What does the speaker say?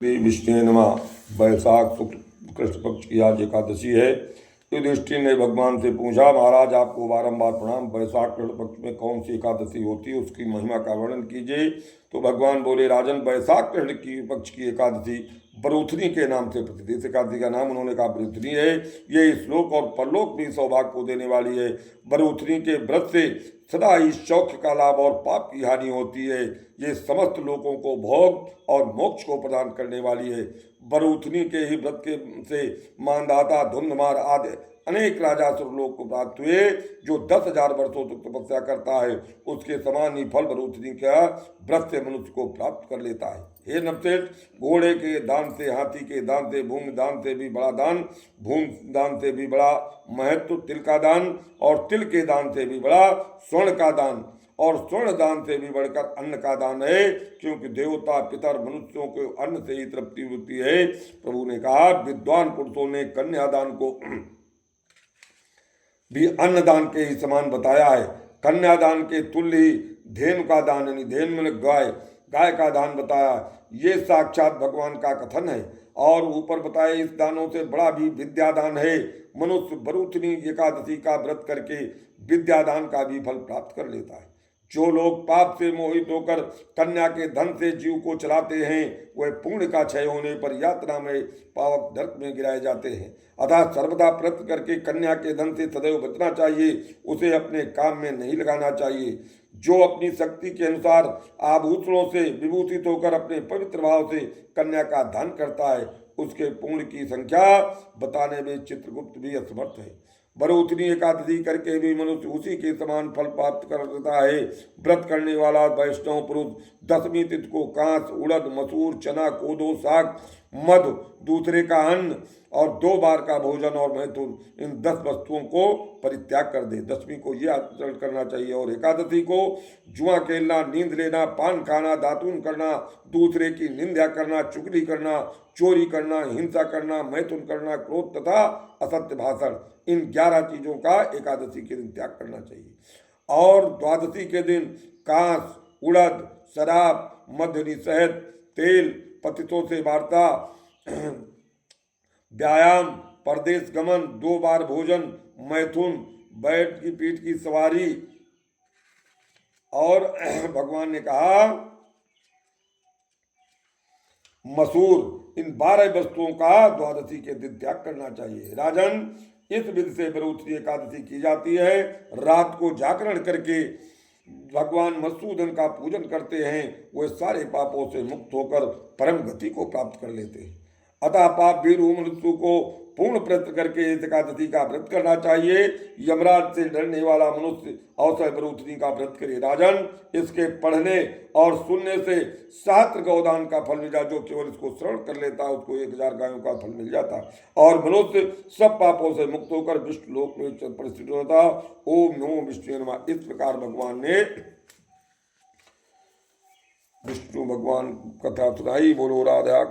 श्री विष्णु नमः। वैशाख शुक्ल कृष्ण पक्ष की आज एकादशी है। युधिष्ठिर ने भगवान से पूछा, महाराज आपको बारंबार प्रणाम, वैशाख कृष्ण पक्ष में कौन सी एकादशी होती है, उसकी महिमा का वर्णन कीजिए। तो भगवान बोले, राजन वैशाख कृष्ण की पक्ष की एकादशी बरूथनी के नाम से प्रसिद्ध। इस एकादशी का नाम उन्होंने कहा बरूथनी है। ये श्लोक और परलोक भी सौभाग्य को देने वाली है। बरूथनी के व्रत से सदा ही सौख्य का लाभ और पाप की हानि होती है। ये समस्त लोगों को भोग और मोक्ष को प्रदान करने वाली है। बरूथनी के ही व्रत के से मानदाता धुंधमार आदि अनेक राजा सुरलोक को प्राप्त हुए। जो 10,000 वर्षों तक तपस्या करता है, उसके समान ही फल बरूथनी का व्रत से मनुष्य को प्राप्त कर लेता है। हे नरसेठ, घोड़े के दान से, हाथी के दान से, भूमि दान से भी बड़ा दान, भूमि दान से भी बड़ा महत्व तिल का दान, और तिल के दान से भी बड़ा स्वर्ण का दान, और स्वर्ण दान से भी बढ़कर अन्न का दान है, क्योंकि देवता पितर मनुष्यों को अन्न से ही तृप्ति होती है। प्रभु ने कहा, विद्वान पुरुषों ने कन्यादान को भी अन्नदान के ही समान बताया है। कन्यादान के तुल्य ही धेनु का दान, यानी धेनु में गाय, गाय का दान बताया। ये साक्षात भगवान का कथन है। और ऊपर बताए इस दानों से बड़ा भी विद्यादान है। मनुष्य बरूथनी एकादशी का व्रत करके विद्यादान का भी फल प्राप्त कर लेता है। जो लोग पाप से मोहित होकर कन्या के धन से जीव को चलाते हैं, वह पुण्य का क्षय होने पर यात्रा में पावक नरक में गिराए जाते हैं। अतः सर्वदा प्रयत्न करके कन्या के धन से सदैव बचना चाहिए, उसे अपने काम में नहीं लगाना चाहिए। जो अपनी शक्ति के अनुसार आभूषणों से विभूषित होकर अपने पवित्र भाव से कन्या का दान करता है, उसके पुण्य की संख्या बताने में चित्रगुप्त भी असमर्थ है। बरूथनी एकादशी करके भी मनुष्य उसी के समान फल प्राप्त कर लेता है। व्रत करने वाला वैष्णव पुरुष दशमी तिथि को कांस, उड़द, मसूर, चना, कोदो, साग, मध, दूसरे का अन्न और 2 बार का भोजन और मैथुन, इन 10 वस्तुओं को परित्याग कर दे। दशमी को यह आचरण करना चाहिए। और एकादशी को जुआ खेलना, नींद लेना, पान खाना, दातून करना, दूसरे की निंदा करना, चुगली करना, चोरी करना, हिंसा करना, मैथुन करना, क्रोध तथा असत्य भाषण, इन 11 चीजों का एकादशी के दिन त्याग करना चाहिए। और द्वादशी के दिन कांस, उड़द, शराब, मध्य, शहद, तेल, पतितों से वार्ता, व्यायाम, परदेश गमन, 2 बार भोजन, मैथुन, बैठ की पीठ की सवारी, और भगवान ने कहा मसूर, इन 12 वस्तुओं का द्वादशी के दिन त्याग करना चाहिए। राजन, इस विधि से बरूथनी एकादशी की जाती है। रात को जागरण करके भगवान मधुसूदन का पूजन करते हैं, वे सारे पापों से मुक्त होकर परम गति को प्राप्त कर लेते हैं। अतः पाप भी मृत्यु को पूर्ण प्रयत्न करके इस एकादशी का व्रत करना चाहिए। यमराज से डरने वाला मनुष्य अवसर बरूथनी का व्रत करे। राजन, इसके पढ़ने और सुनने से सहस्त्र गौदान का फल मिल जाता। जो केवल इसको श्रवण कर लेता है, उसको 1000 गायों का फल मिल जाता। और मनुष्य सब पापों से मुक्त होकर विष्णु लोक में परिस्थित होता। ओम नमो विष्णु नमः। इस प्रकार भगवान ने विष्णु भगवान कथा सुनाई। बोलो राधा।